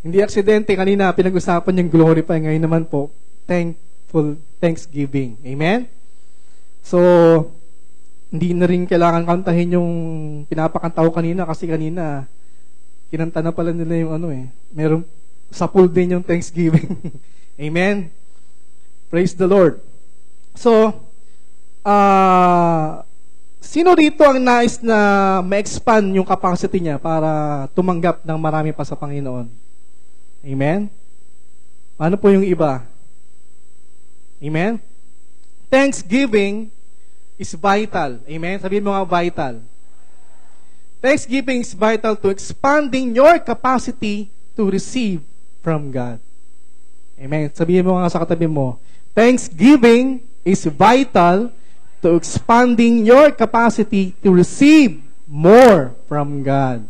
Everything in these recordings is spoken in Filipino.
Hindi aksidente, kanina pinag-usapan yung glorify, ngayon naman po, thanksgiving. Amen? So, hindi na rin kailangan kantahin yung pinapakanta ko kanina kasi kanina, kinanta na pala nila yung merong sapul din yung thanksgiving. Amen? Praise the Lord. So, sino rito ang nais na ma-expand yung capacity niya para tumanggap ng marami pa sa Panginoon? Amen? Paano po yung iba? Amen? Thanksgiving is vital. Amen? Sabihin mo nga vital. Thanksgiving is vital to expanding your capacity to receive from God. Amen? Sabihin mo nga sa katabi mo, Thanksgiving is vital to expanding your capacity to receive more from God.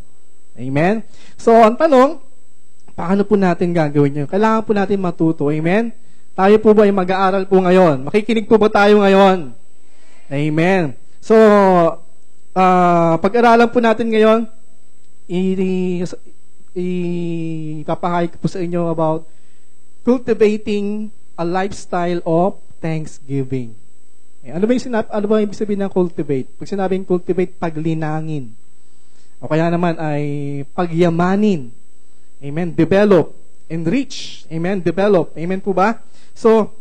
Amen? So, ang tanong, paano po natin gagawin yun? Kailangan po natin matuto. Amen? Tayo po ba ay mag-aaral po ngayon? Makikinig po ba tayo ngayon? Amen. So, pag-aralan po natin ngayon, ipapahayag ko po sa inyo about cultivating a lifestyle of thanksgiving. Ano ba yung ibig sabihin ng cultivate? Pag sinabing cultivate, paglinangin. O kaya naman ay pagyamanin. Amen. Develop. Enrich. Amen. Develop. Amen po ba? So,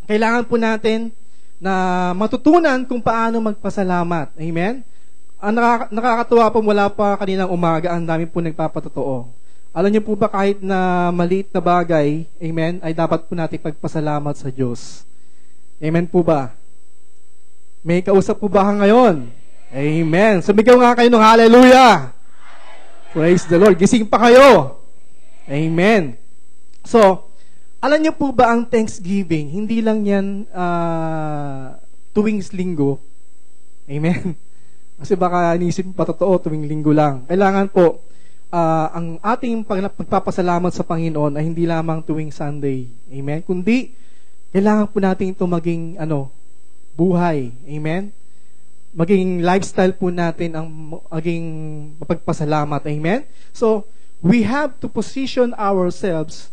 kailangan po natin na matutunan kung paano magpasalamat. Amen? Ang nakakatuwa po, mula pa kaninang umaga, ang dami po nagpapatotoo. Alam niyo po ba, kahit na maliit na bagay, amen, ay dapat po natin pagpasalamat sa Diyos. Amen po ba? May kausap po ba ngayon? Amen. Sumigaw nga kayo ng hallelujah. Praise the Lord. Gising pa kayo. Amen. So, alam niyo po ba ang Thanksgiving, hindi lang yan tuwing linggo. Amen. Kasi baka inisip pa totoo, tuwing linggo lang. Kailangan po, ang ating pagpapasalamat sa Panginoon ay hindi lamang tuwing Sunday. Amen. Kundi, kailangan po natin ito maging buhay. Amen. Maging lifestyle po natin ang maging mapagpasalamat. Amen. So, we have to position ourselves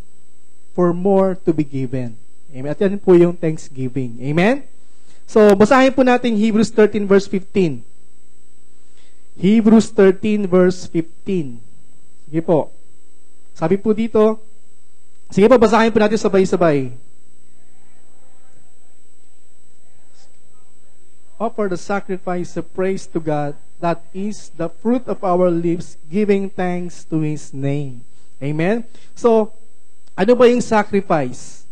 for more to be given. Amen. At yan po yung Thanksgiving. Amen. So, basahin po natin Hebrews 13 verse 15. Hebrews 13 verse 15. Sige po. Sabi po dito, sige po, basahin po natin sabay-sabay. Offer the sacrifice of praise to God, that is the fruit of our lips, giving thanks to His name. Amen? So, ano ba yung sacrifice?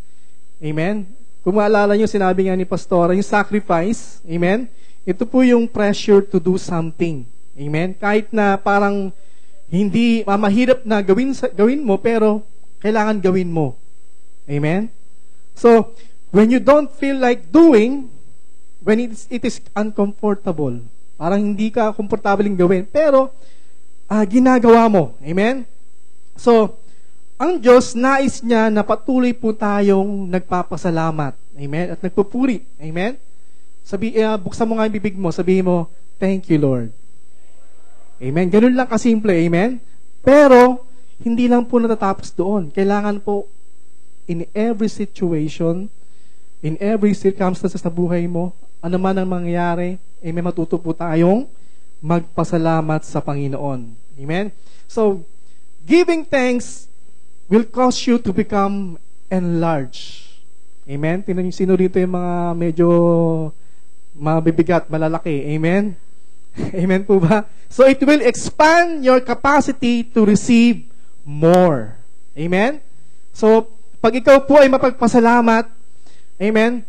Amen? Kung maalala nyo, sinabi nga ni Pastora, yung sacrifice, amen? Ito po yung pressure to do something. Amen? Kahit na parang hindi mahirap na gawin mo, pero kailangan gawin mo. Amen? So, when you don't feel like doing, when it is uncomfortable, parang hindi ka komportabling gawin, pero ginagawa mo. Amen? So, ang Diyos, nais niya na patuloy po tayong nagpapasalamat. Amen? At nagpupuri. Amen? Buksan mo nga yung bibig mo, sabihin mo, thank you, Lord. Amen? Ganun lang kasimple. Amen? Pero, hindi lang po natatapos doon. Kailangan po, in every situation, in every circumstances na buhay mo, ano man ang mangyayari, may matuto po tayong magpasalamat sa Panginoon. Amen? So, giving thanks will cause you to become enlarged. Amen? Tingnan niyo sino dito yung mga medyo mabibigat, malalaki. Amen? Amen po ba? So, it will expand your capacity to receive more. Amen? So, pag ikaw po ay mapagpasalamat, amen,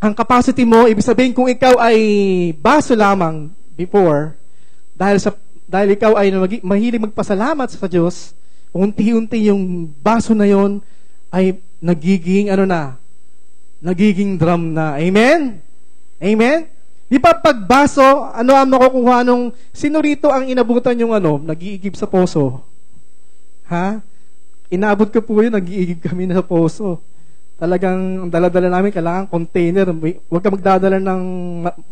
ang capacity mo, ibig sabihin kung ikaw ay baso lamang before, dahil ikaw ay mahilig magpasalamat sa Diyos, unti-unti yung baso na yon ay nagiging nagiging drum na. Amen? Amen? Di ba pag baso, ano ang makukuha nung, sino rito ang inabutan yung nag-iigib sa poso? Ha? Inabot ko po yun, nag-iigib kami na sa poso. Talagang dala-dala namin, kailangan container. Huwag ka magdadala ng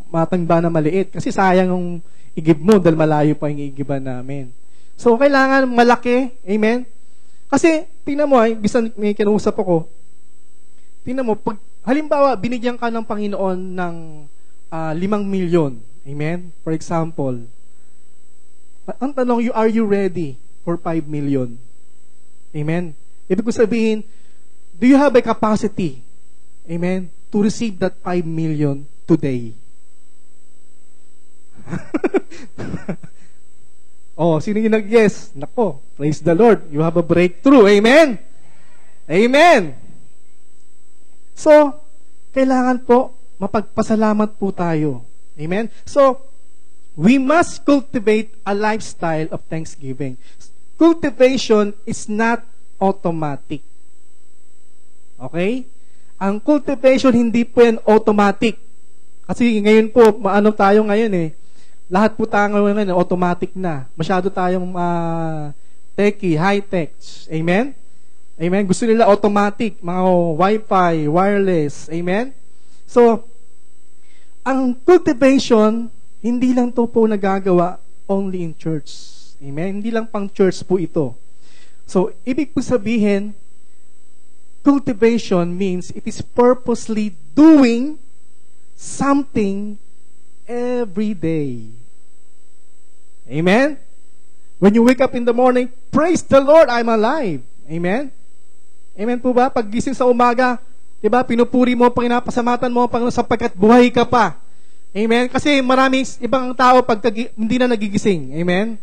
matangba na maliit kasi sayang yung igib mo dahil malayo pa yung igiban namin. So, kailangan malaki. Amen? Kasi, tingnan mo bisan may kinausap ako, tingnan mo, pag, halimbawa, binigyan ka ng Panginoon ng 5 milyon. Amen? For example, ang tanong, are you ready for 5 million? Amen? Ibig ko sabihin, do you have a capacity, amen, to receive that 5 million today? Sino yung nag-yes? Nako, praise the Lord. You have a breakthrough. Amen? Amen. So, kailangan po mapagpasalamat po tayo. Amen? So, we must cultivate a lifestyle of thanksgiving. Cultivation is not automatic. Okay? Ang cultivation, hindi po yan automatic. Kasi ngayon po, maano tayo ngayon lahat po tayo ngayon automatic na. Masyado tayong techy, high-tech. Amen? Amen? Gusto nila automatic, mga Wi-Fi, wireless. Amen? So, ang cultivation, hindi lang to po nagagawa only in church. Amen? Hindi lang pang church po ito. So, ibig po sabihin, cultivation means it is purposely doing something every day. Amen? When you wake up in the morning, praise the Lord, I'm alive. Amen? Amen po ba? Pag gising sa umaga, diba, pinupuri mo, pinapasalamatan mo, Panginoon, sapagkat buhay ka pa. Amen? Kasi maraming ibang tao pag hindi na nagigising. Amen?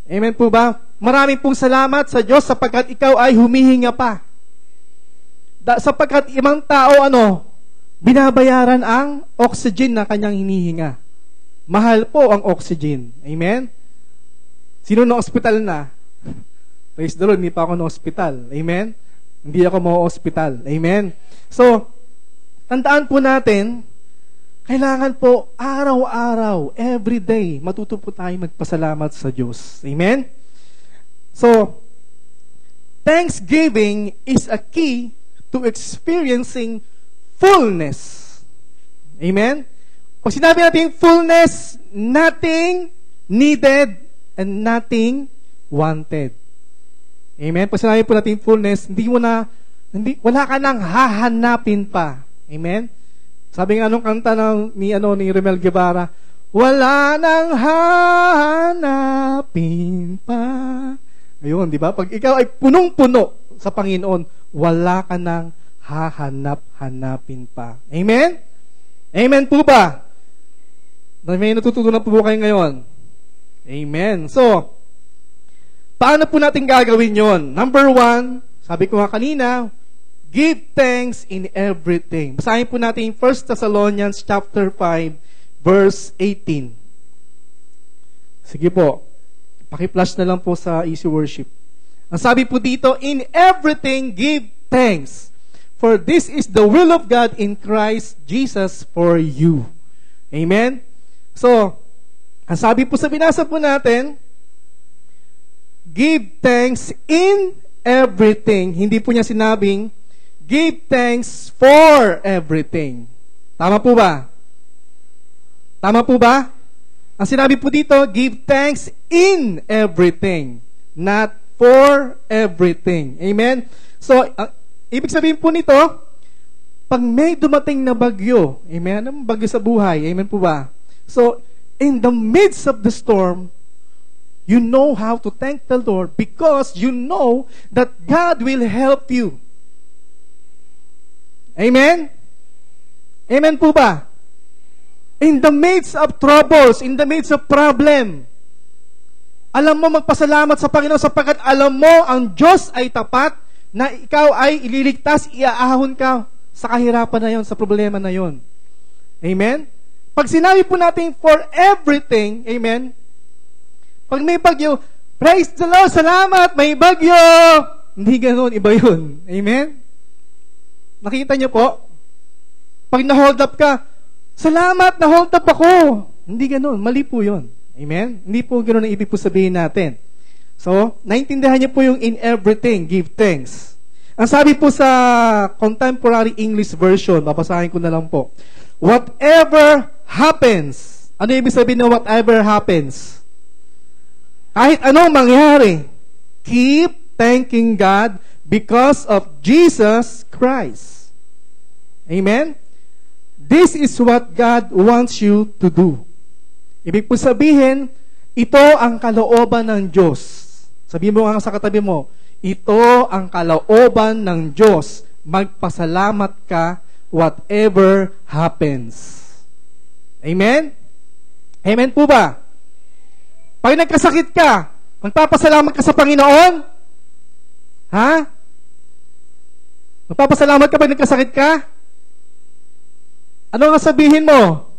Amen po ba? Maraming pong salamat sa Diyos sapagkat ikaw ay humihinga pa. Sapagkat ibang tao, binabayaran ang oxygen na kanyang hinihinga. Mahal po ang oxygen. Amen? Sino na ospital na? Praise the Lord, hindi pa ako na ospital. Amen? Hindi ako ma-hospital. Amen? So, tandaan po natin, kailangan po araw-araw, every day, matuto po tayo magpasalamat sa Diyos. Amen? So, thanksgiving is a key to experiencing fullness. Amen? Pag sinabi natin fullness, nothing needed and nothing wanted. Amen? Pag sinabi po natin fullness, wala ka nang hahanapin pa. Amen? Sabi nga nung kanta ni Romel Guevara, wala nang hahanapin pa. Ayun, di ba? Pag ikaw ay punong-puno sa Panginoon, wala ka nang hahanap-hanapin pa. Amen? Amen po ba? May natututunan po kayo ngayon? Amen. So, paano po natin gagawin yon? Number 1, sabi ko nga kanina, give thanks in everything. Basahin po natin 1 Thessalonians chapter 5, verse 18. Sige po. Paki-flash na lang po sa Easy Worship. Ang sabi po dito, in everything give thanks, for this is the will of God in Christ Jesus for you. Amen? So, ang sabi po sa binasa po natin, give thanks in everything. Hindi po niya sinabing, give thanks for everything. Tama po ba? Tama po ba? Ang sinabi po dito, give thanks in everything, not for everything. Amen? So, ibig sabihin po nito, pag may dumating na bagyo, amen? Anong bagyo sa buhay? Amen po ba? So, in the midst of the storm, you know how to thank the Lord because you know that God will help you. Amen? Amen po ba? In the midst of troubles, in the midst of problem, alam mo magpasalamat sa Panginoon sapagkat alam mo ang Diyos ay tapat na ikaw ay ililigtas, iaahon ka sa kahirapan na yon, sa problema na yon. Amen? Pag sinabi po natin for everything, amen, pag may bagyo, praise the Lord, salamat, may bagyo. Hindi ganoon, iba yun. Amen? Nakita niyo po? Pag na-hold up ka, salamat, na-hold up ako. Hindi ganoon, mali po yun. Amen? Hindi po ganoon ang ibig po sabihin natin. So, naintindihan niyo po yung in everything, give thanks. Ang sabi po sa Contemporary English Version, babasahin ko na lang po. Whatever happens. Ano ibig sabihin ng whatever happens? Kahit anong mangyari, keep thanking God because of Jesus Christ. Amen? This is what God wants you to do. Ibig po sabihin, ito ang kalooban ng Diyos. Sabihin mo nga sa katabi mo, ito ang kalooban ng Diyos. Magpasalamat ka whatever happens. Amen? Amen po ba? Pag nagkasakit ka, magpapasalamat ka sa Panginoon? Ha? Magpapasalamat ka pag nagkasakit ka? Ano nga sabihin mo?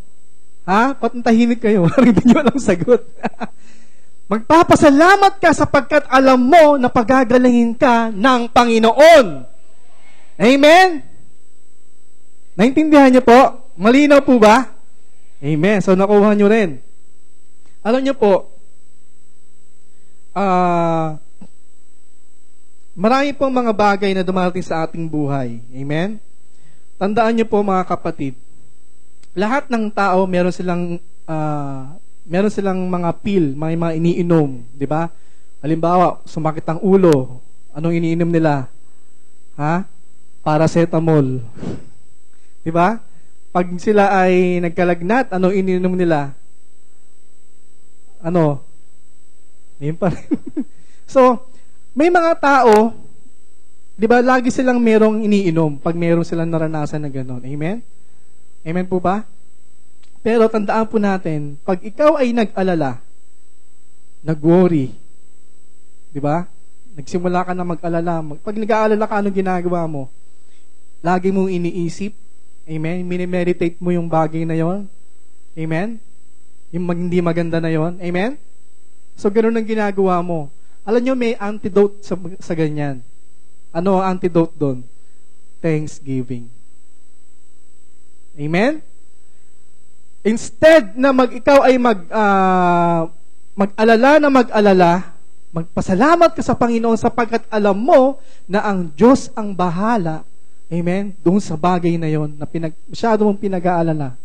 Ha? Patantahimik kayo. Hindi nyo alam sagot. Magpapasalamat ka sapagkat alam mo na pagagalingin ka ng Panginoon. Amen? Naintindihan niyo po? Malinaw po ba? Amen. So, nakuha nyo rin. Alam nyo po, marami pong mga bagay na dumarating sa ating buhay. Amen? Tandaan nyo po mga kapatid, lahat ng tao meron silang mga pill, mga iniinom, di ba? Halimbawa, sumakit ang ulo, anong iniinom nila? Ha? Paracetamol. Di ba? Pag sila ay nagkalagnat, anong iniinom nila? Ano? Yun pa rin. So, may mga tao, di ba, lagi silang merong iniinom pag meron silang naranasan na gano'n. Amen? Amen po ba? Pero tandaan po natin, pag ikaw ay nag-alala, nag-worry, di ba? Nagsimula ka na mag-alala. Pag nag-aalala ka, anong ginagawa mo? Lagi mong iniisip. Amen? Minimeditate mo yung bagay na yon. Amen? Yung hindi maganda na yon. Amen? So, ganun ang ginagawa mo. Alam nyo, may antidote sa ganyan. Ano ang antidote doon? Thanksgiving. Amen? Instead na ikaw ay mag-alala, magpasalamat ka sa Panginoon sapagkat alam mo na ang Diyos ang bahala. Amen? Doon sa bagay na yon na masyado mong pinag-aalala.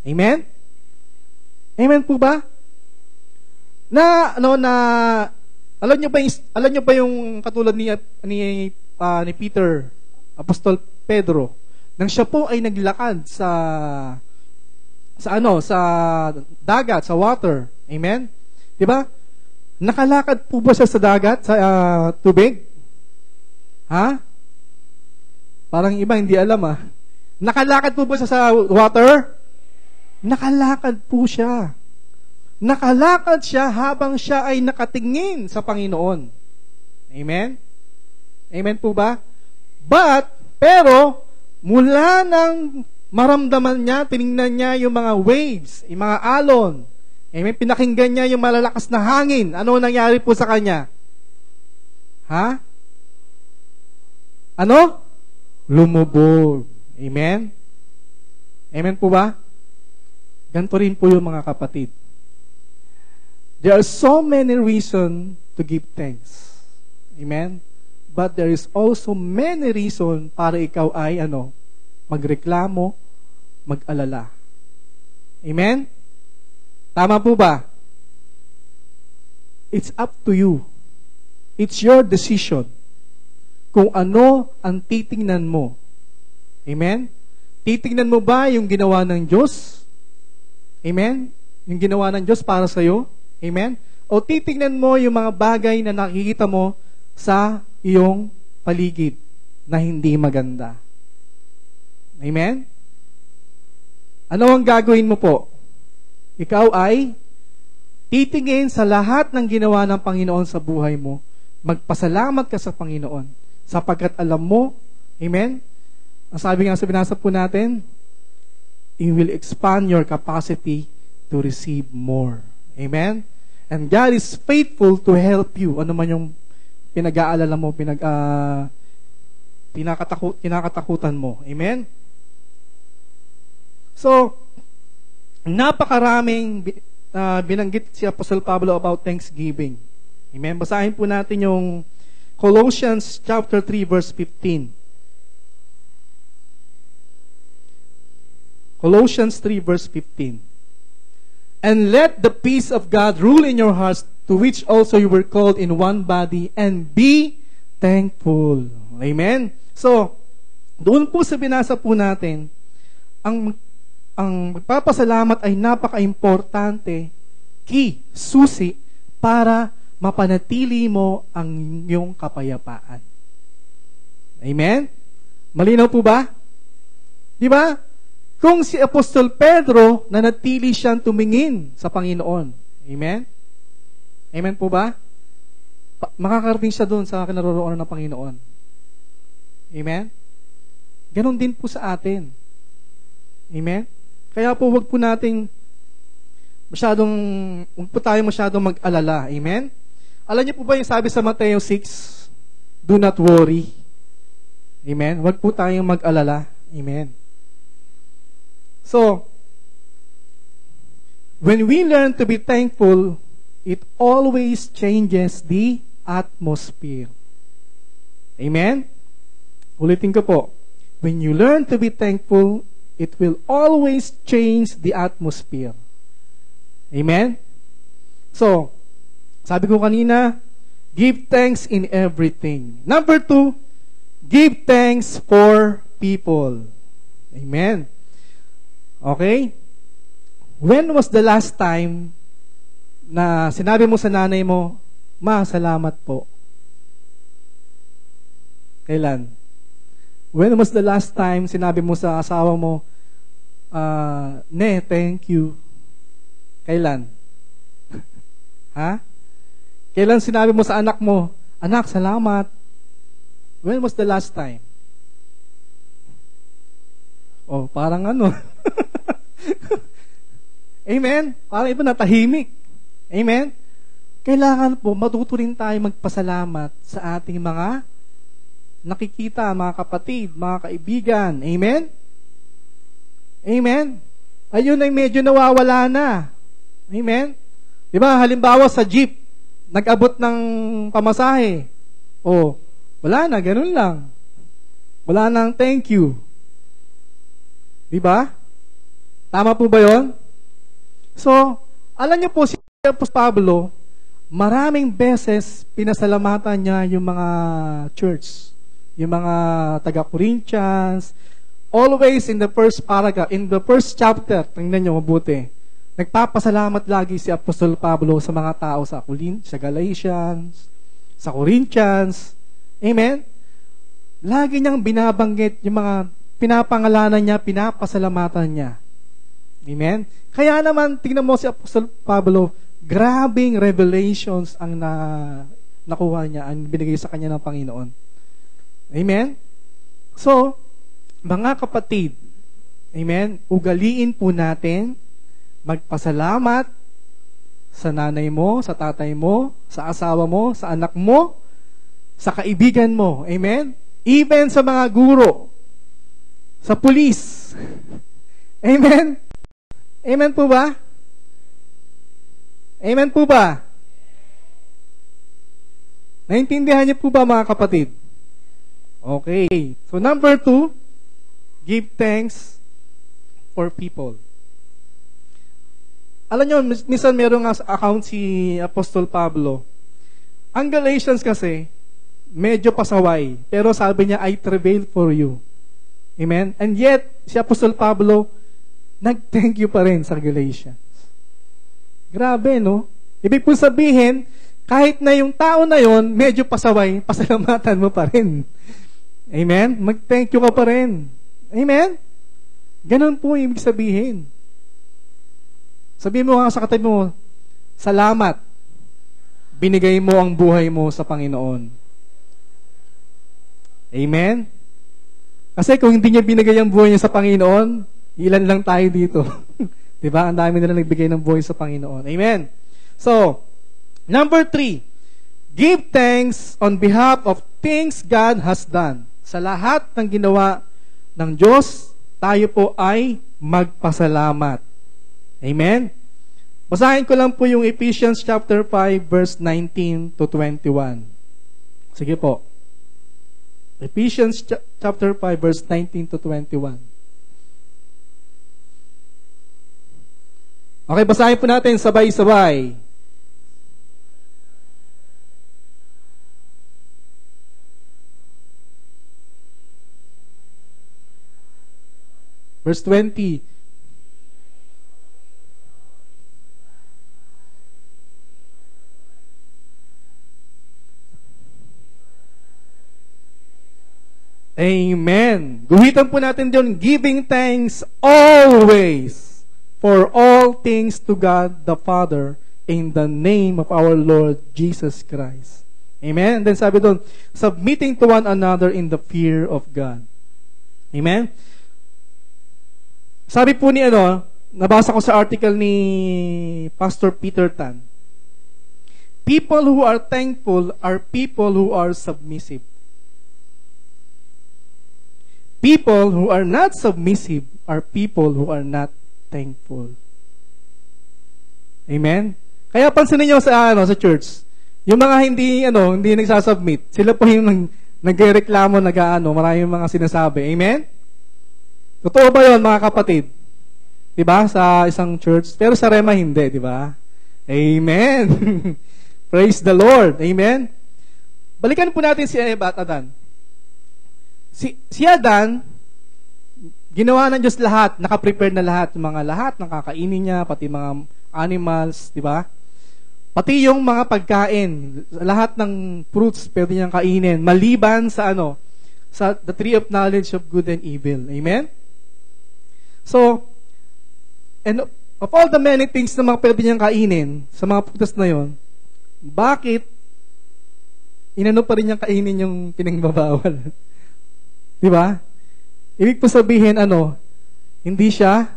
Amen? Amen po ba? Alam niyo ba yung katulad ni Peter, Apostol Pedro, nang siya po ay naglakad sa dagat, sa water. Amen? 'Di ba? Nakalakad po ba siya sa dagat, sa tubig? Ha? Parang iba hindi alam Nakalakad po ba siya sa water? Nakalakad po siya. Nakalakad siya habang siya ay nakatingin sa Panginoon. Amen? Amen po ba? Pero, mula nang maramdaman niya, tinignan niya yung mga waves, yung mga alon. Amen? Pinakinggan niya yung malalakas na hangin. Ano nangyari po sa kanya? Ha? Ano? Lumubog. Amen? Amen po ba? Ganito rin po yung mga kapatid. There are so many reasons to give thanks. Amen? But there is also many reasons para ikaw ay magreklamo, mag-alala. Amen? Tama po ba? It's up to you. It's your decision kung ano ang titingnan mo. Amen? Titingnan mo ba yung ginawa ng Diyos? Amen? Yung ginawa ng Diyos para sa'yo? Amen? O titingnan mo yung mga bagay na nakikita mo sa iyong paligid na hindi maganda. Amen? Ano ang gagawin mo po? Ikaw ay titingin sa lahat ng ginawa ng Panginoon sa buhay mo. Magpasalamat ka sa Panginoon sapagkat alam mo, amen? Ang sabi nga sa binasa po natin, it will expand your capacity to receive more. Amen? And God is faithful to help you. Ano man yung pinag-aalala mo, kinakatakutan mo. Amen? So, napakaraming binanggit si Apostle Pablo about Thanksgiving. Amen? Basahin po natin yung Colossians chapter 3 verse 15. Colossians 3 verse 15. And let the peace of God rule in your hearts, to which also you were called in one body, and be thankful. Amen? So, doon po sa binasa po natin, ang magpapasalamat ay napaka-importante, key, susi, para mapanatili mo ang iyong kapayapaan. Amen? Malinaw po ba? Di ba? Kung si Apostol Pedro, nanatili siyang tumingin sa Panginoon. Amen? Amen po ba? Makakarating siya doon sa kinaroroonan ng Panginoon. Amen? Ganon din po sa atin. Amen? Kaya po wag po tayo masyadong mag-alala. Amen? Alam niyo po ba yung sabi sa Mateo 6, do not worry. Amen? Wag po tayong mag-alala. Amen? So, when we learn to be thankful, it always changes the atmosphere. Amen? Ulitin ko po. When you learn to be thankful, it will always change the atmosphere. Amen? So, sabi ko kanina, give thanks in everything. Number 2, give thanks for people. Amen? Okay? When was the last time na sinabi mo sa nanay mo, Ma, salamat po? Kailan? When was the last time sinabi mo sa asawa mo, Ne, thank you? Kailan? Ha? Kailan sinabi mo sa anak mo, Anak, salamat? When was the last time? Oh, parang ano. Amen? Parang iba natahimik. Amen? Kailangan po matuto rin tayo magpasalamat sa ating mga nakikita, mga kapatid, mga kaibigan. Amen? Amen? Ayun ay medyo nawawala na. Amen? Diba, halimbawa sa jeep, nag-abot ng pamasahe. Oh, wala na, ganun lang. Wala nang thank you. Diba? Tama po ba yon? So, alam niyo po si Apostol Pablo, maraming beses pinasalamatan niya yung mga church, yung mga taga-Corinthians. Always in the first paragraph, in the first chapter, tingnan niyo mabuti. Nagpapasalamat lagi si Apostol Pablo sa mga tao sa Galatians, sa Corinthians. Amen? Lagi niyang binabanggit yung mga pinapangalanan niya, pinapasalamatan niya. Amen? Kaya naman, tingnan mo si Apostol Pablo, grabing revelations ang nakuha niya, ang binigay sa kanya ng Panginoon. Amen? So, mga kapatid, amen, ugaliin po natin, magpasalamat sa nanay mo, sa tatay mo, sa asawa mo, sa anak mo, sa kaibigan mo. Amen? Even sa mga guro, sa pulis. Amen? Amen po ba? Amen po ba? Naintindihan niyo po ba mga kapatid? Okay. So number 2, give thanks for people. Alam niyo, minsan merong account si Apostol Pablo. Ang Galatians kasi, medyo pasaway. Pero sabi niya, I travail for you. Amen? And yet, si Apostol Pablo, nag-thank you pa rin sa Galatians. Grabe, no? Ibig po sabihin, kahit na yung tao na yon medyo pasaway, pasalamatan mo pa rin. Amen? Mag-thank you ka pa rin. Amen? Ganon po ibig sabihin. Sabihin mo nga sa katabi mo, salamat. Binigay mo ang buhay mo sa Panginoon. Amen? Kasi kung hindi niya binigay ang buhay niya sa Panginoon, ilan lang tayo dito. Diba? Ang dami nila nagbigay ng buhay sa Panginoon. Amen? So, number 3, give thanks on behalf of things God has done. Sa lahat ng ginawa ng Diyos, tayo po ay magpasalamat. Amen? Basahin ko lang po yung Ephesians chapter 5 verse 19 to 21. Sige po. Ephesians chapter 5 verse 19 to 21. Okay, basahin po natin sabay-sabay. Verse 20. Amen. Guhitan po natin doon, giving thanks always for all things to God the Father in the name of our Lord Jesus Christ. Amen. And then sabi doon, submitting to one another in the fear of God. Amen. Sabi po ni nabasa ko sa article ni Pastor Peter Tan. People who are thankful are people who are submissive. People who are not submissive are people who are not thankful. Amen? Kaya pansinin niyo sa church, yung mga hindi nagsasubmit, sila po yung nagrereklamo, maraming mga sinasabi. Amen? Totoo ba 'yon, mga kapatid? 'Di ba? Sa isang church, pero sa Rema hindi, 'di ba? Amen. Praise the Lord. Amen. Balikan po natin si Eva at Adan. Si Adan, ginawa ng Diyos lahat, nakaprepare na lahat ng kakainin niya, pati mga animals, di ba? Pati yung mga pagkain, lahat ng fruits pwede niyang kainin, maliban sa sa the tree of knowledge of good and evil. Amen? So, and of all the many things na mga pwede niyang kainin, sa mga prutas na yon, bakit inano pa rin niyang kainin yung pinagbabawal? Di ba? Ibig po sabihin, hindi siya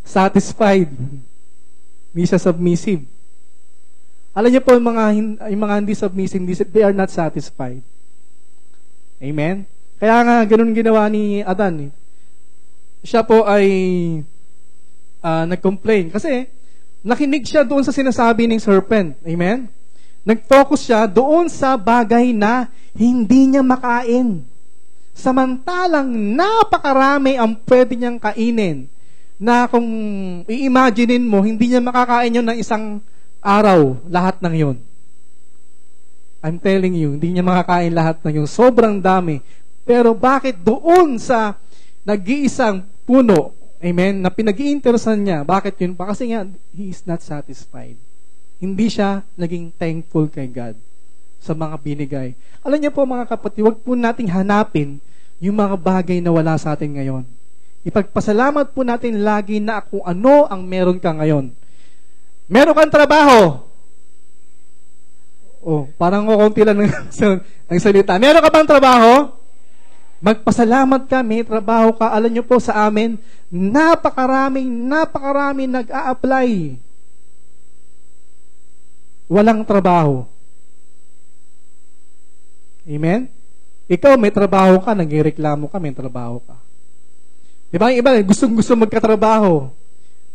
satisfied. Hindi siya submissive. Alam niyo po, yung mga hindi submissive, they are not satisfied. Amen? Kaya nga, ganun ginawa ni Adan. Siya po ay nag-complain. Kasi, nakinig siya doon sa sinasabi ng serpent. Amen? Nag-focus siya doon sa bagay na hindi niya makain. Samantalang napakarami ang pwede niyang kainin na kung i-imaginein mo, hindi niya makakain yun ng isang araw, lahat ng yun. I'm telling you, hindi niya makakain lahat ng yun. Sobrang dami. Pero bakit doon sa nag-iisang puno, amen, na pinag-iinteresan niya, bakit yun? Kasi nga, he is not satisfied. Hindi siya naging thankful kay God sa mga binigay. Alam niyo po, mga kapatid, huwag po nating hanapin yung mga bagay na wala sa atin ngayon. Ipagpasalamat po natin lagi na kung ano ang meron ka ngayon. Meron kang trabaho. Parang kukunti lang ng salita. Meron ka bang trabaho? Magpasalamat ka, may trabaho ka. Alam niyo po sa amin, napakaraming nag-a-apply. Walang trabaho. Amen? Ikaw, may trabaho ka, nagreklamo ka, may trabaho ka. Diba? Yung iba, gusto magkatrabaho.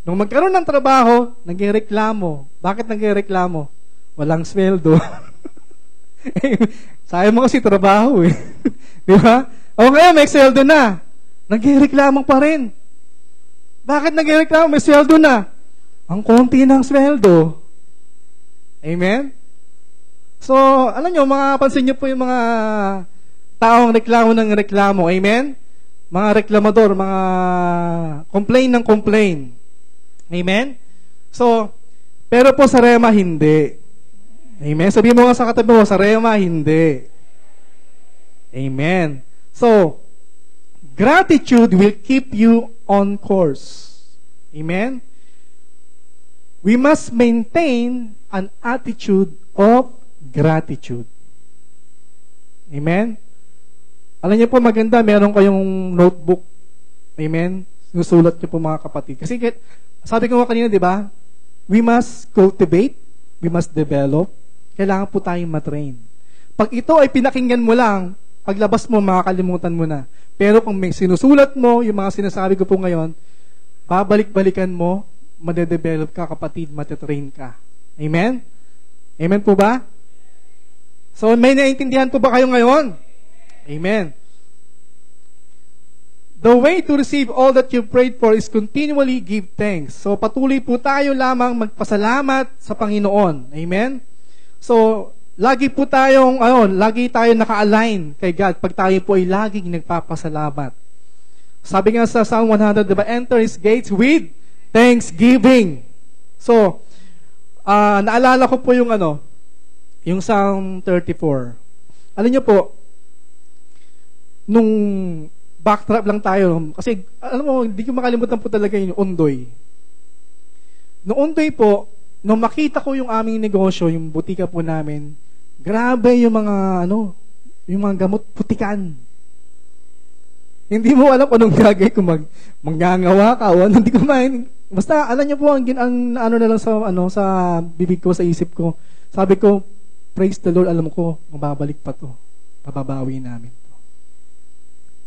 Nung magkaroon ng trabaho, nagreklamo. Bakit nagreklamo? Walang sweldo. Sayang mo kasi trabaho eh. Diba? O ngayon, may sweldo na. Nagreklamo pa rin. Bakit nagreklamo? May sweldo na. Ang konti ng sweldo. Amen? So, alam nyo, pansin nyo po yung mga taong reklamo ng reklamo. Amen? Mga reklamador, mga complain ng complain. Amen? So, pero po sa Rema, hindi. Amen? Sabihin mo nga sa katabi mo, sa Rema, hindi. Amen? So, gratitude will keep you on course. Amen? We must maintain an attitude of gratitude. Amen? Alam niyo po, maganda, meron kayong notebook. Amen? Sinusulat niyo po, mga kapatid. Kasi, sabi ko nga kanina, di ba? We must cultivate, we must develop. Kailangan po tayong matrain. Pag ito ay pinakinggan mo lang, paglabas mo, makakalimutan mo na. Pero kung may sinusulat mo, yung mga sinasabi ko po ngayon, babalik-balikan mo, madedevelop ka, kapatid, matetrain ka. Amen? Amen po ba? So, may naintindihan po ba kayo ngayon? Amen. The way to receive all that you prayed for is continually give thanks. So, patuloy po tayo lamang magpasalamat sa Panginoon. Amen? So, lagi tayo naka-align kay God pag tayo po ay laging nagpapasalamat. Sabi nga sa Psalm 100, diba, enter His gates with thanksgiving. So, naalala ko po yung yung Psalm 34. Alam niyo po, nung backtrap lang tayo, kasi, alam mo, hindi ko makalimutan po talaga yung Ondoy. Noong Ondoy po, nung makita ko yung aming negosyo, yung butika po namin, grabe yung mga, yung mga gamot putikan. Hindi mo alam anong gagawin kung mangangawa ka o hindi ko main. Basta, alam niyo po, ang na lang sa bibig ko, sa isip ko. Sabi ko, praise the Lord, alam ko, mababalik pa to. Pababawi namin to.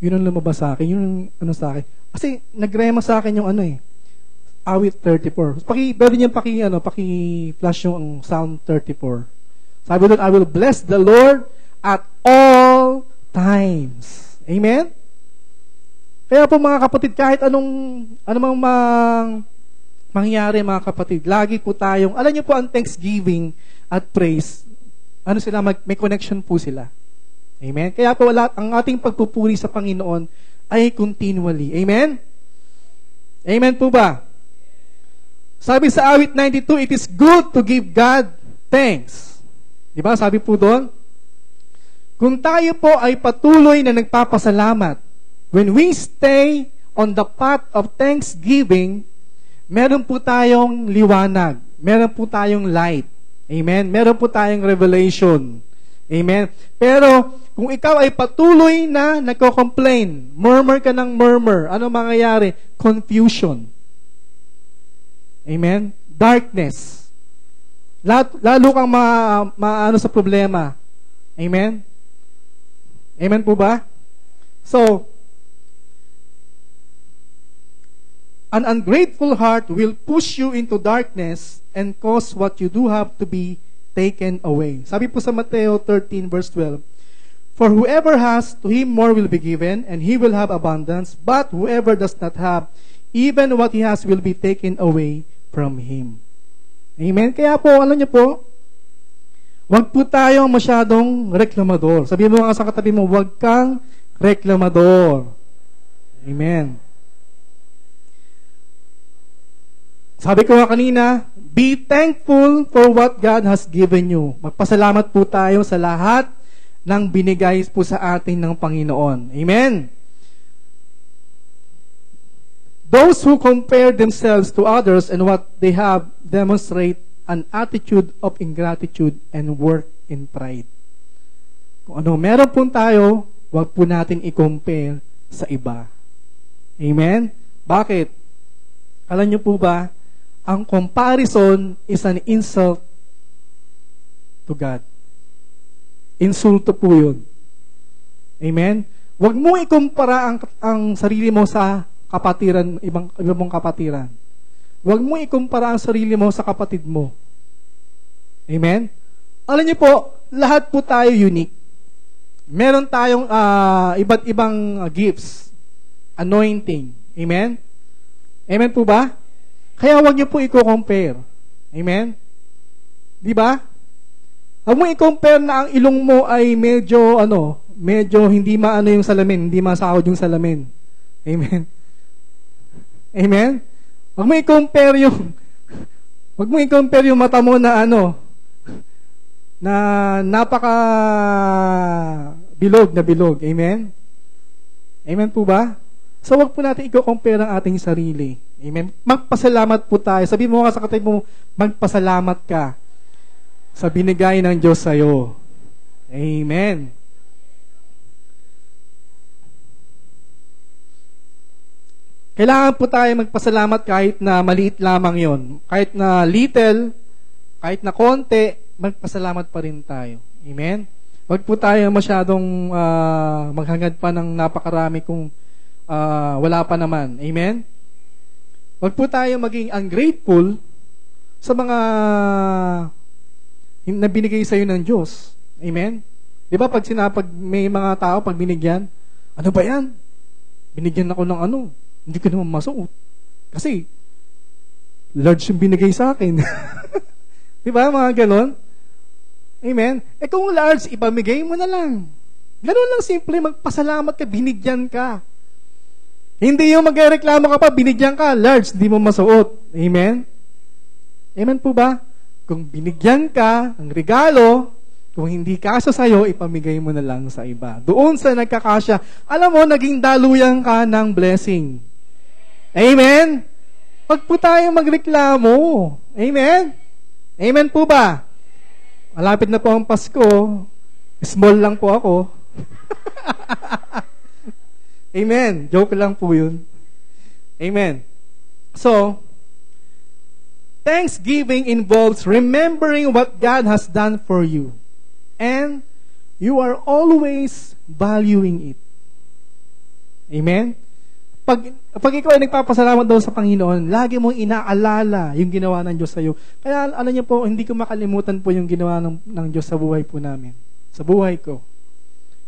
Yun ang lumabas sa akin. Yun ang sa akin. Kasi, nagrema sa akin yung awit 34. Pwede niyo paki-flash yung Psalm 34. Sabi doon, I will bless the Lord at all times. Amen? Kaya po mga kapatid, kahit anumang mangyari mga kapatid, lagi po tayong, alam niyo po ang thanksgiving at praise, may connection po sila. Amen? Kaya po ang ating pagpupuri sa Panginoon ay continually. Amen? Amen po ba? Sabi sa awit 92, it is good to give God thanks. Diba? Sabi po doon, kung tayo po ay patuloy na nagpapasalamat, when we stay on the path of thanksgiving, meron po tayong liwanag. Meron po tayong light. Amen? Meron po tayong revelation. Amen? Pero, kung ikaw ay patuloy na nagko-complain, murmur ka ng murmur, ano mangyayari? Confusion. Amen? Darkness. Lalo kang maano sa problema. Amen? Amen po ba? So, an ungrateful heart will push you into darkness and cause what you do have to be taken away. Sabi po sa Mateo 13 verse 12, for whoever has, to him more will be given, and he will have abundance, but whoever does not have, even what he has will be taken away from him. Amen? Kaya po, alam niyo po, wag po tayong masyadong reklamador. Sabihin mo nga sa katabi mo, wag kang reklamador. Amen. Sabi ko nga kanina, be thankful for what God has given you. Magpasalamat po tayo sa lahat ng binigay po sa atin ng Panginoon. Amen? Those who compare themselves to others and what they have demonstrate an attitude of ingratitude and work in pride. Kung ano meron po tayo, wag po natin i-compare sa iba. Amen? Bakit? Alam niyo po ba, ang comparison is an insult to God. Insulto po yun. Amen? Huwag mo ikumpara ang sarili mo sa kapatiran, ibang mong kapatiran. Huwag mo ikumpara ang sarili mo sa kapatid mo. Amen? Alam niyo po, lahat po tayo unique. Meron tayong iba't ibang gifts, anointing. Amen? Amen po ba? Kaya huwag niyo po i-compare. Amen? Di ba? Huwag mo i-compare na ang ilong mo ay medyo hindi maano yung salamin, hindi masahod yung salamin. Amen? Amen? Huwag mo i-compare yung mata mo na na napaka bilog na bilog. Amen? Amen po ba? So, huwag po natin i-compare ang ating sarili. Amen? Magpasalamat po tayo. Sabi mo nga sa katabi mo, magpasalamat ka sa binigay ng Diyos sa'yo. Amen. Kailangan po tayo magpasalamat kahit na maliit lamang yon. Kahit na little, kahit na konti, magpasalamat pa rin tayo. Amen? Huwag po tayo masyadong maghangad pa ng napakarami kung wala pa naman. Amen? Huwag po tayo maging ungrateful sa mga na binigay sa iyo ng Diyos. Amen? Di ba pag may mga tao, pag binigyan, ano ba yan? Binigyan ako ng hindi ko naman masuot. Kasi, large yung binigay sa akin. Di ba, mga ganon? Amen? Kung large, ipamigay mo na lang. Ganon lang simple, magpasalamat ka, binigyan ka. Hindi yung magreklamo ka pa, binigyan ka, large, di mo masuot. Amen? Amen po ba? Kung binigyan ka ng regalo, kung hindi kasya sa'yo, ipamigay mo na lang sa iba. Doon sa nagkakasya, alam mo, naging daluyan ka ng blessing. Amen? Wag po tayo magreklamo. Amen? Amen po ba? Malapit na po ang Pasko. Small lang po ako. Amen. Joke lang po yun. Amen. So, thanksgiving involves remembering what God has done for you. And you are always valuing it. Amen? Pag ikaw ay nagpapasalamat daw sa Panginoon, lagi mong inaalala yung ginawa ng Diyos sa iyo. Kaya alam niyo po, hindi ko makalimutan po yung ginawa ng Diyos sa buhay po namin. Sa buhay ko.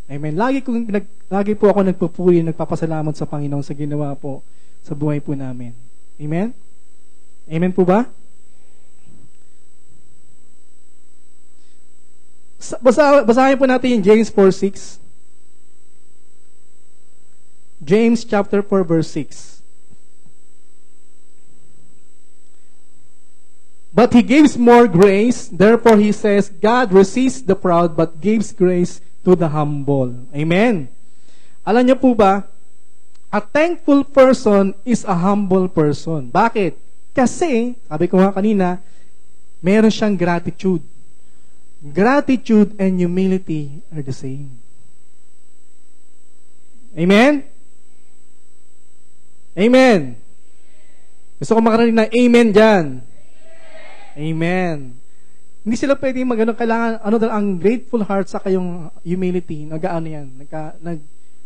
Amen. Lagi po ako nagpupuri, nagpapasalamat sa Panginoon sa ginawa po sa buhay po namin. Amen? Amen po ba? Basahin po natin yung James 4:6. James chapter 4 verse 6. But He gives more grace, therefore He says, God resists the proud but gives grace to the humble. Amen. Alam niyo po ba, a thankful person is a humble person. Bakit? Kasi, sabi ko nga kanina, meron siyang gratitude. Gratitude and humility are the same. Amen? Amen. Gusto ko makarinig ng amen dyan. Amen. Hindi sila pwedeng kailangan, ang grateful heart sa kayong humility,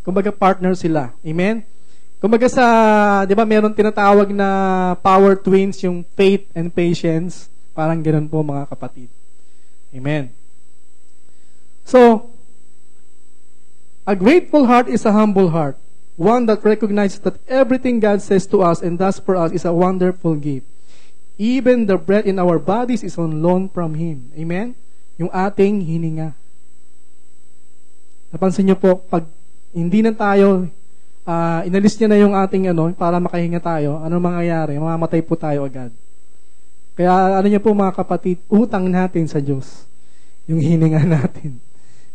kumbaga partner sila. Amen? Kumbaga di ba meron tinatawag na power twins, yung faith and patience, parang ganoon po mga kapatid. Amen. So, a grateful heart is a humble heart, one that recognizes that everything God says to us and does for us is a wonderful gift. Even the breath in our bodies is on loan from Him. Amen? Yung ating hininga. Napansin niyo po, pag hindi na tayo, inalis niya na yung ating para makahinga tayo, ano mangyayari? Mamamatay po tayo agad. Kaya niyo po mga kapatid, utang natin sa Diyos yung hininga natin.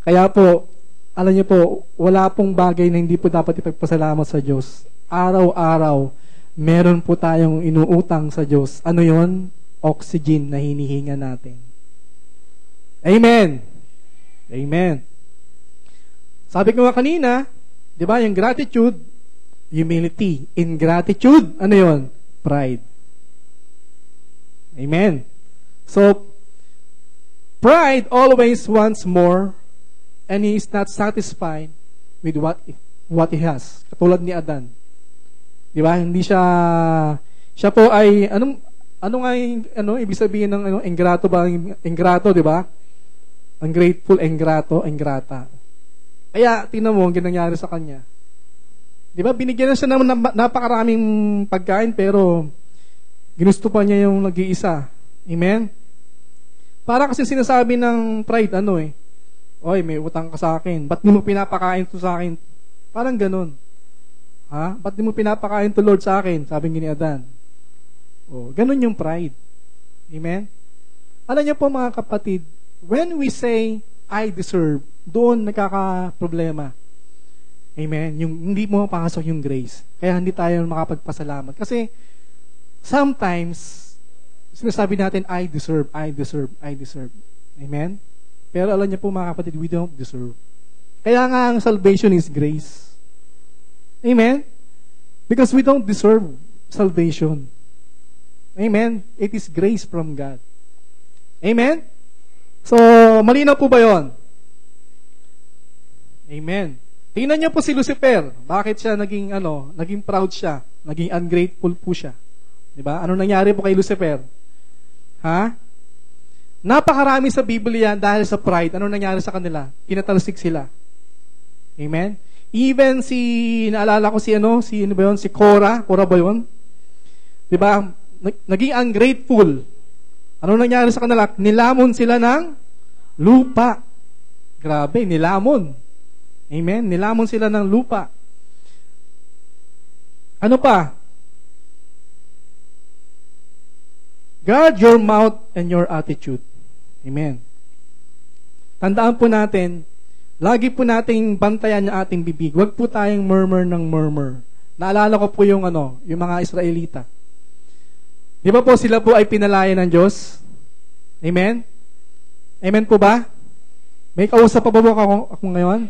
Kaya po, alam niyo po, wala pong bagay na hindi po dapat ipagpasalamat sa Diyos. Araw-araw, meron po tayong inuutang sa Diyos. Ano yon? Oxygen na hinihinga natin. Amen. Amen. Sabi ko nga kanina, di ba, yung gratitude, humility. Ingratitude, ano yon? Pride. Amen. So, pride always wants more and he is not satisfied with what he has. Katulad ni Adan. Di ba? Hindi siya po ay, ano nga yung, ibig sabihin ng, ingrato ba? Ingrato, di ba? Ungrateful, ingrata. Kaya, tingnan mo, ang ginangyari sa kanya. Di ba? Binigyan na siya ng napakaraming pagkain, pero, ginusto pa niya yung nag-iisa. Amen? Para kasi sinasabi ng pride, oy, may utang ka sa akin. Ba't di mo pinapakain to sa akin? Parang ganun. Ha? Ba't di mo pinapakain to Lord sa akin? Sabi ni Adan. Ganun yung pride. Amen? Alam niyo po mga kapatid, when we say, I deserve, doon nagkaka-problema. Amen? Yung hindi mo mapasok yung grace. Kaya hindi tayo makapagpasalamat. Kasi, sometimes, sinasabi natin, I deserve. Amen? Pero alam niyo po mga kapatid, we don't deserve. Kaya nga ang salvation is grace. Amen? Because we don't deserve salvation. Amen? It is grace from God. Amen? So, malinaw po ba yun? Amen. Tingnan niyo po si Lucifer. Bakit siya naging proud siya? Naging ungrateful po siya. Diba? Ano nangyari po kay Lucifer? Ha? Napakarami sa Biblia dahil sa pride. Ano nangyari sa kanila? Pinatalsik sila. Amen? Even naalala ko si Korah ba yun? Diba? Naging ungrateful. Ano nangyari sa kanila? Nilamon sila ng lupa. Grabe, nilamon. Amen? Nilamon sila ng lupa. Ano pa? Guard your mouth and your attitude. Amen. Tandaan po natin, lagi po nating bantayan ang ating bibig. Huwag po tayong murmur ng murmur. Naalala ko po yung mga Israelita. Di ba po sila po ay pinalaya ng Diyos? Amen? Amen po ba? May kausap pa ba ako ngayon?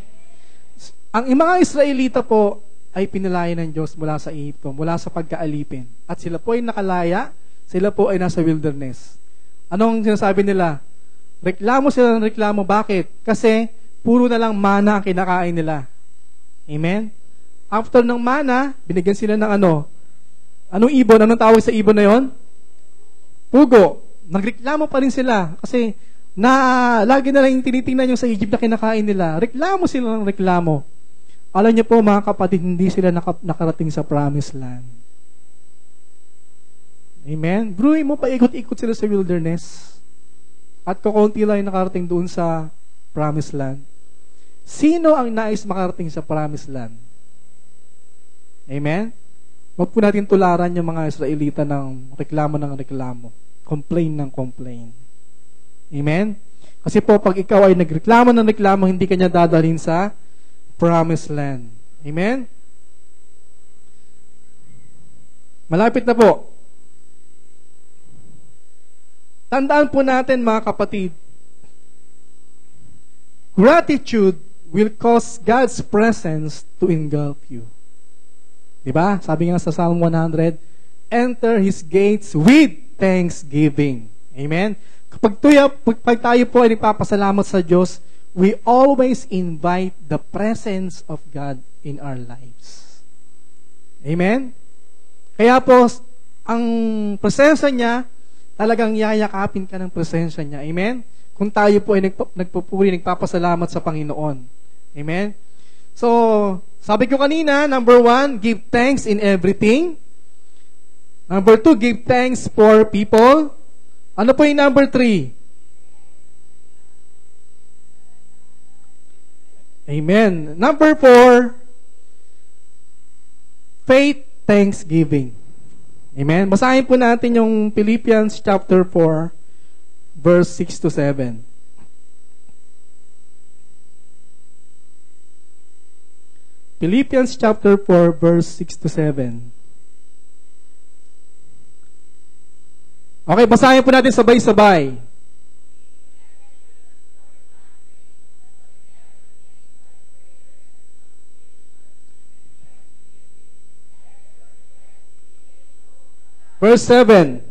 Ang mga Israelita po ay pinalaya ng Diyos mula sa Egypto, mula sa pagkaalipin. At sila po ay nakalaya, sila po ay nasa wilderness. Anong sinasabi nila? Reklamo sila ng reklamo. Bakit? Kasi puro na lang mana ang kinakain nila. Amen? After ng mana, binigyan sila ng Anong ibon? Anong tawag sa ibon na yon? Pugo. Nagreklamo pa rin sila. Kasi lagi na lang yung tinitingnan yung sa Egypt na kinakain nila. Reklamo sila ng reklamo. Alam niyo po mga kapatid, hindi sila nakarating sa promised land. Amen? Bruin mo, paikot-ikot sila sa wilderness. At kukunti lang yung nakarating doon sa promised land. Sino ang nais makarating sa promised land? Amen? Huwag po natin tularan yung mga Israelita ng reklamo. Complain ng complain. Amen? Kasi po, pag ikaw ay nagreklamo ng reklamo, hindi kanya dadalhin sa promised land. Amen? Malapit na po. Tandaan po natin mga kapatid, gratitude will cause God's presence to engulf you. Diba? Sabi nga sa Psalm 100, enter His gates with thanksgiving. Amen? Kapag tayo po ay nagpapasalamat sa Diyos, we always invite the presence of God in our lives. Amen? Kaya po, ang presensya niya, talagang yayakapin ka ng presensya niya. Amen? Kung tayo po ay nagpupuri, nagpapasalamat sa Panginoon. Amen? So, sabi ko kanina, number 1, give thanks in everything. Number 2, give thanks for people. Ano po yung number 3? Amen. Number 4, faith, thanksgiving. Amen. Basahin po natin yung Philippians chapter 4, verse 6 to 7. Philippians chapter 4, verse 6 to 7. Okay, basahin po natin sabay-sabay. Verse 7.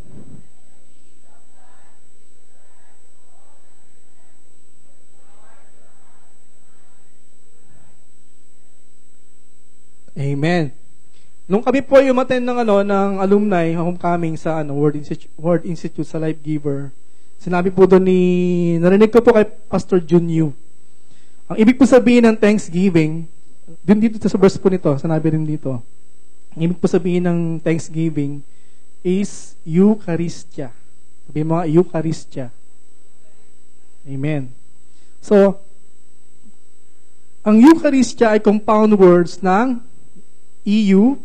Amen. Nung kami po yung attend ng alumni homecoming sa Word Institute sa Life Giver, sinabi po doon narinig ko po kay Pastor Junyu. Ang ibig po sabihin ng Thanksgiving, dito sa verse po nito, sinabi rin dito. Ang ibig po sabihin ng Thanksgiving is Eucharistia. Sabi mo nga, Eucharistia. Amen. So, ang Eucharistia ay compound words ng EU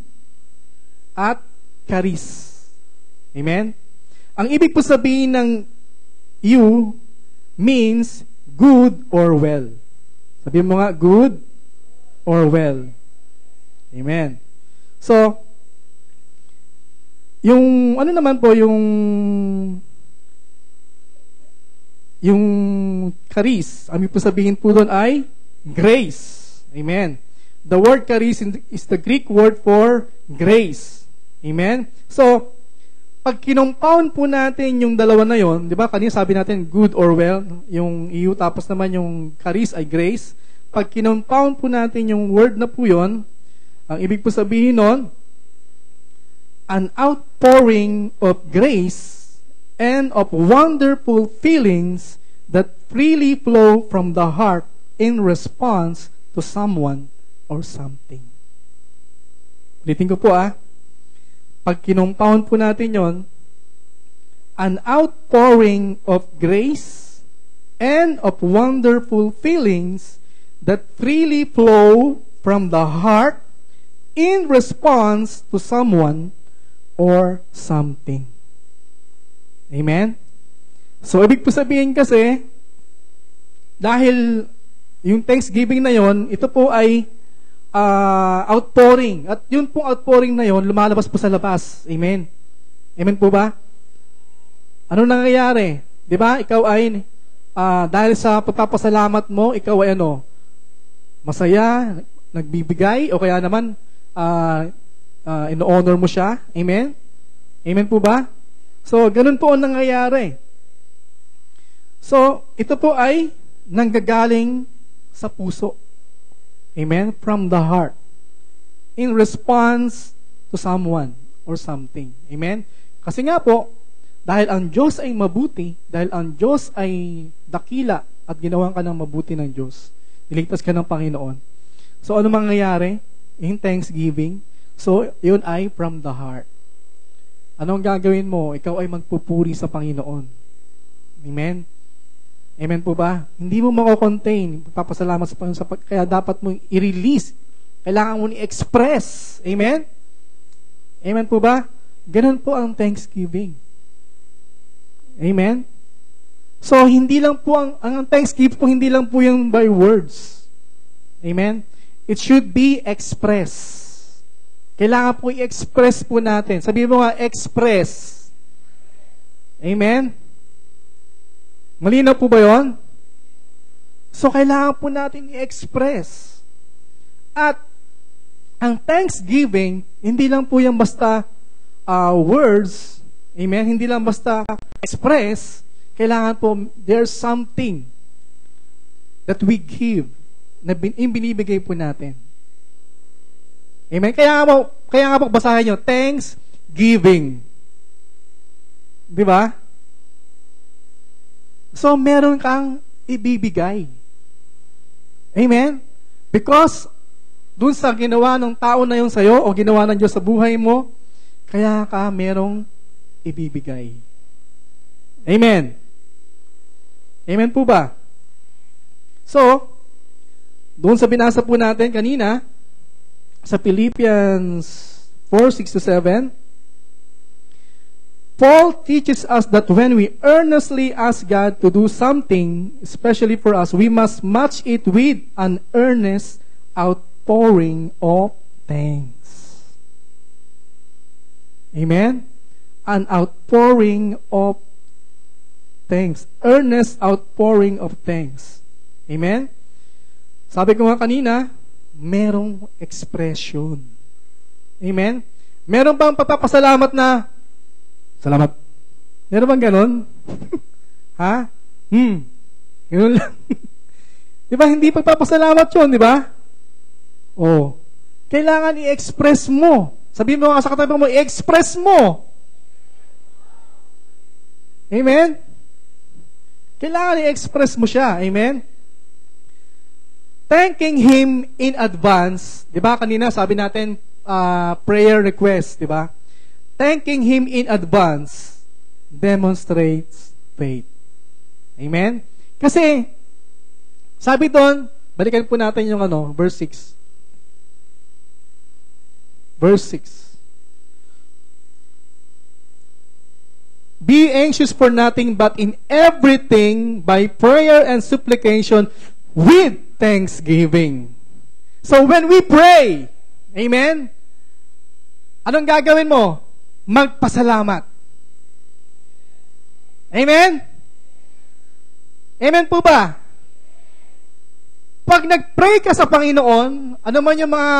at charis. Amen? Ang ibig po sabihin ng EU means good or well. Sabi mo nga, good or well. Amen. So, yung naman po yung charis, ang ibig po sabihin po doon ay grace. Amen. The word charis is the Greek word for grace. Amen. So, pag kinompound po natin yung dalawa na yon, di ba? Kanina sabi natin good or well, yung EU, tapos naman yung charis ay grace. Pag kinompound po natin yung word na po yon, ang ibig po sabihin nun, an outpouring of grace and of wonderful feelings that freely flow from the heart in response to someone or something. Ulitin ko po Pag kinompound po natin yon, an outpouring of grace and of wonderful feelings that freely flow from the heart in response to someone or something. Amen? So, ibig po sabihin kasi, dahil yung thanksgiving na yon, ito po ay outpouring. At yun pong outpouring na yon, lumalabas po sa labas. Amen? Amen po ba? Ano nangyayari? Di ba? Ikaw ay, dahil sa pagpapasalamat mo, ikaw ay masaya, nagbibigay, o kaya naman, in-honor mo siya. Amen? Amen po ba? So, ganun po ang nangyayari. So, ito po ay nanggagaling sa puso. Amen? From the heart. In response to someone or something. Amen? Kasi nga po, dahil ang Diyos ay mabuti, dahil ang Diyos ay dakila at ginawan ka ng mabuti ng Diyos, niligtas ka ng Panginoon. So, ano mangyayari? In thanksgiving. So, yun ay from the heart. Anong gagawin mo? Ikaw ay magpupuri sa Panginoon. Amen? Amen po ba? Hindi mo mako-contain. Papasalamat sa Panginoon. Kaya dapat mo i-release. Kailangan mo i-express. Amen? Amen po ba? Ganun po ang thanksgiving. Amen? So, hindi lang po ang thanksgiving po, hindi lang po yung by words. Amen? It should be expressed. Kailangan po i-express po natin. Sabihin mo nga, express. Amen? Malinaw po ba yun? So, kailangan po natin i-express. At, ang thanksgiving, hindi lang po yung basta words. Amen? Hindi lang basta express. Kailangan po, there's something that we give na binibigay po natin. Amen? Kaya nga po basahin nyo, thanksgiving. Di ba? So, meron kang ibibigay. Amen? Because, dun sa ginawa ng tao na yun sa'yo, o ginawa ng Diyos sa buhay mo, kaya ka merong ibibigay. Amen? Amen po ba? So, doon sa binasa po natin kanina, sa Philippians 4:6-7, Paul teaches us that when we earnestly ask God to do something, especially for us, we must match it with an earnest outpouring of thanks. Amen? An outpouring of thanks. Earnest outpouring of thanks. Amen? Sabi ko nga kanina, merong expression. Amen? Meron bang papapasalamat na, salamat. Meron bang ganon? Ha? Ganon lang. Di ba, hindi pagpapasalamat yun, di ba? Oh. Kailangan i-express mo. Sabihin mo nga sa katabi mo, i-express mo. Amen? Kailangan i-express mo siya. Amen? Thanking Him in advance. Di ba, kanina sabi natin, prayer request, di ba? Thanking Him in advance demonstrates faith. Amen? Kasi, sabi doon, balikan po natin yung verse 6. Verse 6. Be anxious for nothing, but in everything, by prayer and supplication, with thanksgiving. So when we pray, amen? Anong gagawin mo? Magpasalamat. Amen? Amen po ba? Pag nag-pray ka sa Panginoon, ano man yung mga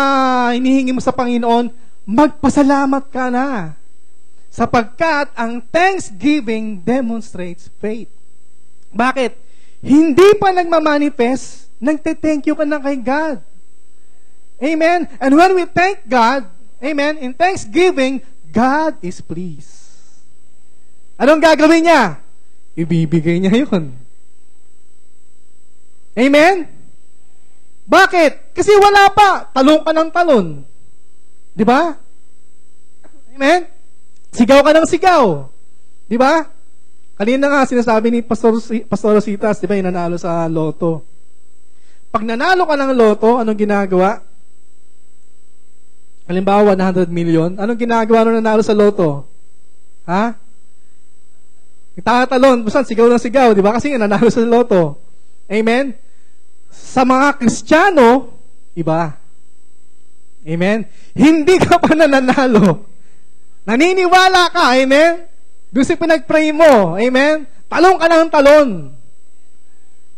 hinihingi mo sa Panginoon, magpasalamat ka na. Sapagkat ang thanksgiving demonstrates faith. Bakit? Hindi pa nagmamanifest, nagte-thank you ka na kay God. Amen? And when we thank God, amen, in thanksgiving, God is pleased. Anong gagawin niya? Ibibigay niya yun. Amen? Bakit? Kasi wala pa. Talon ka ng talon. Di ba? Amen? Sigaw ka ng sigaw. Di ba? Kanina nga sinasabi ni Pastor Rositas, di ba, yung nanalo sa loto. Pag nanalo ka ng loto, anong ginagawa? Halimbawa, 100 million. Anong ginagawa nung nanalo sa loto? Ha? Tatalon, busan, sigaw ng sigaw, di ba? Kasi nga nanalo sa loto. Amen? Sa mga Kristiyano, iba. Amen? Hindi ka pa nananalo. Naniniwala ka, amen? Doon si pinag-pray mo, amen? Talon ka ng talon.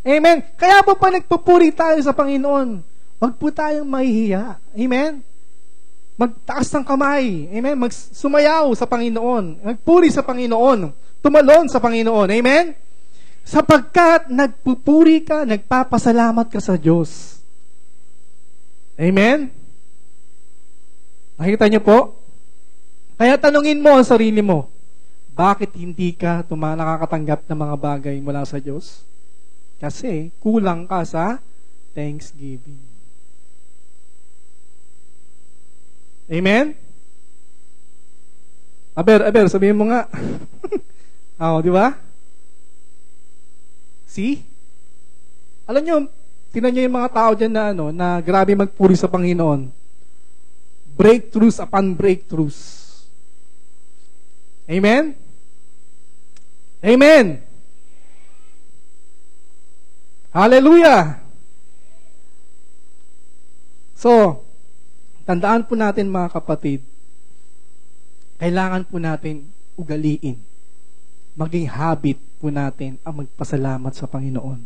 Amen? Kaya po pa nagpupuri tayo sa Panginoon, wag po tayong mahihiya. Amen? Magtaas ng kamay. Amen? Magsumayaw sa Panginoon. Magpuri sa Panginoon. Tumalon sa Panginoon. Amen? Sapagkat nagpupuri ka, nagpapasalamat ka sa Diyos. Amen? Nakikita niyo po? Kaya tanungin mo ang sarili mo, bakit hindi ka nakakatanggap ng mga bagay mula sa Diyos? Kasi kulang ka sa thanksgiving. Amen? Aber, sabihin mo nga. Di ba? See? Alam nyo, tingnan nyo yung mga tao dyan na, na grabe magpuri sa Panginoon. Breakthroughs upon breakthroughs. Amen? Amen? Hallelujah! So, tandaan po natin mga kapatid, kailangan po natin ugaliin. Maging habit po natin ang magpasalamat sa Panginoon.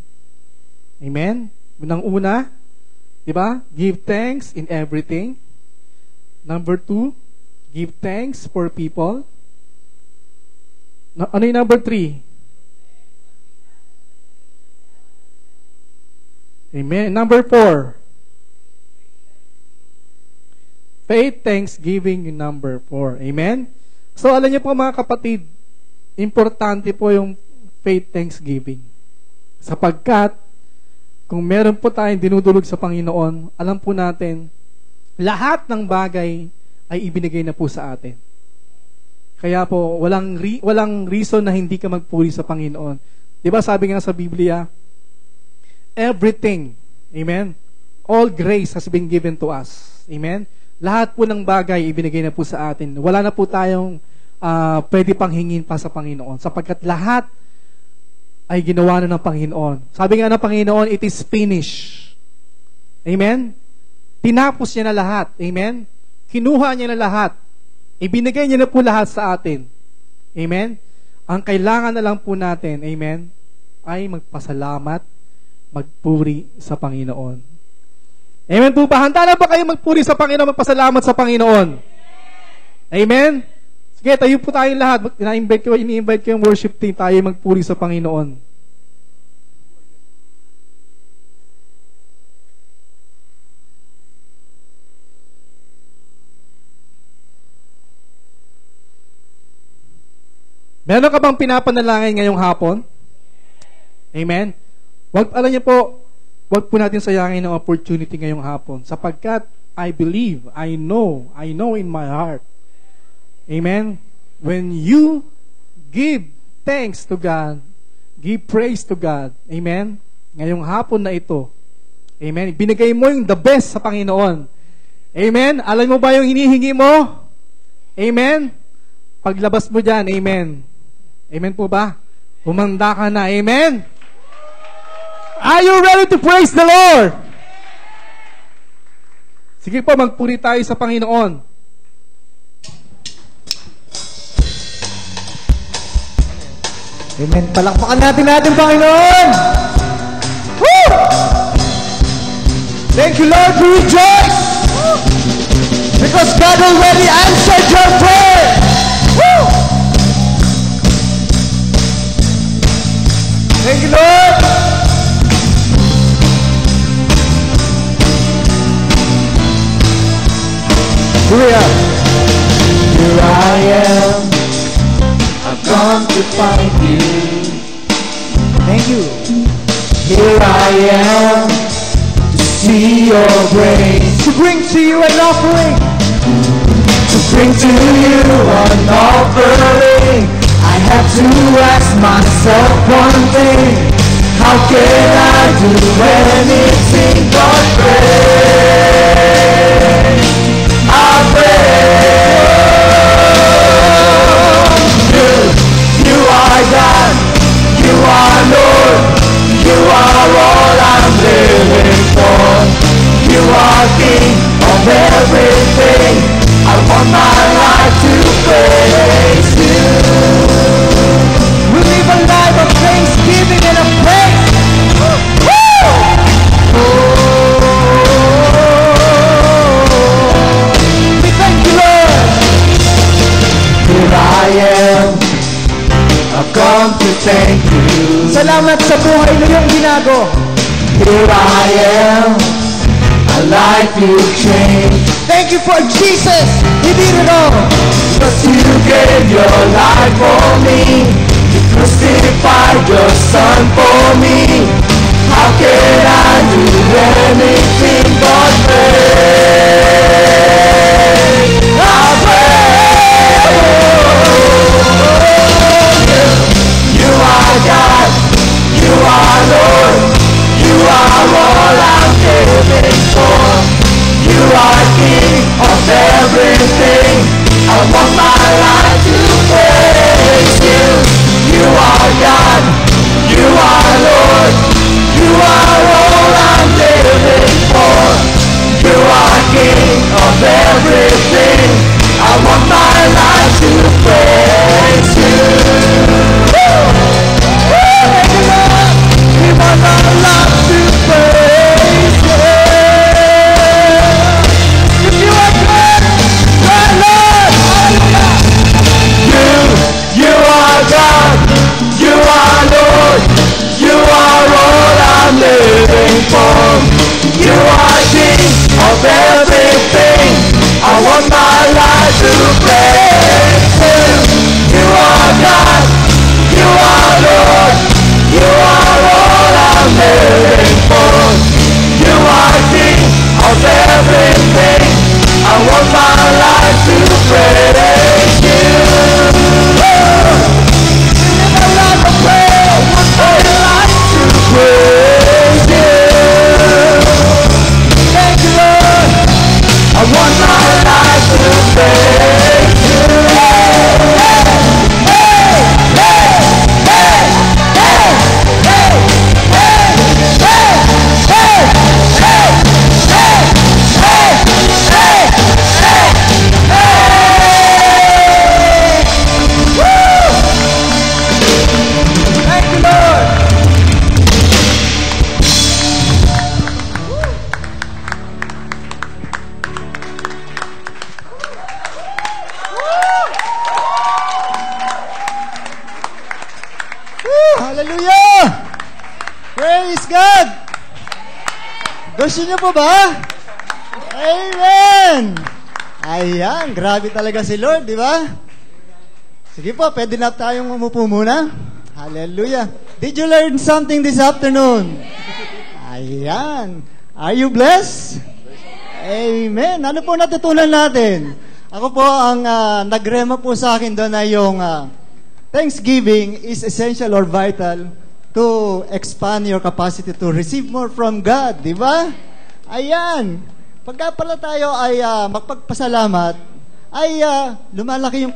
Amen? Unang-una, di ba? Give thanks in everything. Number 2, give thanks for people. Ano yung number 3? Amen. Number 4, faith, thanksgiving, yung number 4. Amen? So, alam niyo po mga kapatid, importante po yung faith, thanksgiving. Sapagkat, kung meron po tayong dinudulog sa Panginoon, alam po natin, lahat ng bagay ay ibinigay na po sa atin. Kaya po, walang reason na hindi ka magpuri sa Panginoon. Diba sabi nga sa Biblia, everything, amen, all grace has been given to us. Amen? Lahat po ng bagay ibinigay na po sa atin. Wala na po tayong pwede pang hingin pa sa Panginoon. Sapagkat lahat ay ginawa na ng Panginoon. Sabi nga ng Panginoon, it is finished. Amen? Tinapos niya na lahat. Amen? Kinuha niya na lahat. Ibinigay niya na po lahat sa atin. Amen? Ang kailangan na lang po natin, amen, ay magpasalamat, magpuri sa Panginoon. Amen po ba? Handa na ba kayo magpuri sa Panginoon, magpasalamat sa Panginoon? Amen? Sige, tayo po tayong lahat. Ini-invite ko yung worship team, tayo magpuri sa Panginoon. Meron ka bang pinapanalangin ngayong hapon? Amen? Alam niyo po, wag po natin sayangin ang opportunity ngayong hapon. Sapagkat, I believe, I know in my heart. Amen? When you give thanks to God, give praise to God, amen? Ngayong hapon na ito, amen? Binigay mo yung the best sa Panginoon. Amen? Alam mo ba yung hinihingi mo? Amen? Paglabas mo dyan, amen? Amen po ba? Humanda ka na, amen? Are you ready to praise the Lord? Sige po, magpuri tayo sa Panginoon. Amen. Palakpakan natin Panginoon. Woo! Thank you, Lord. We rejoice. Because God already answered your prayer. Woo! Thank you, Lord. Hallelujah. Here I am. I've come to find you. Thank you. Here I am to see your grace. To bring to you an offering. To bring to you an offering. I have to ask myself one thing. How can I do anything but praise? I've everything. I want my life to praise you. We live a life of thanksgiving and of praise. We thank you, Lord. Here I am, I've come to thank you. Salamat sa buhay na iyong binago. Here I am, a life you've changed. Thank you for Jesus. He did it all. But you gave your life for me. You crucified your son for me. How can I do anything but pray? I pray. You are God. You are Lord. You are all I'm living for. You are King of everything. I want my life to praise you. You are God. You are Lord. You are all I'm living for. You are King of everything. I want my life to praise you. Thank you, Lord. We want our life to praise you. If you are good, cry, Lord. You are God. You are Lord. You are all I'm living for. You are King of everything. I want my life to praise you. You are God. You are Lord. You are all I'm living for. You are King of everything. I want my life to praise you. Live a life of prayer. I want my life to praise you. Thank you, Lord. I want my life to praise you. Thank you, Lord. Hallelujah! Praise God! Gusto niyo po ba? Amen! Ayan, grabe talaga si Lord, di ba? Sige po, pwede na tayong umupo muna. Hallelujah! Did you learn something this afternoon? Ayan! Are you blessed? Amen! Ano po natutunan natin? Ako po, ang nagrema po sa akin doon ay yung Thanksgiving is essential or vital to expand your capacity to receive more from God, di ba? Ayan. Pagka pala tayo ay magpagpasalamat, ay lumalaki yung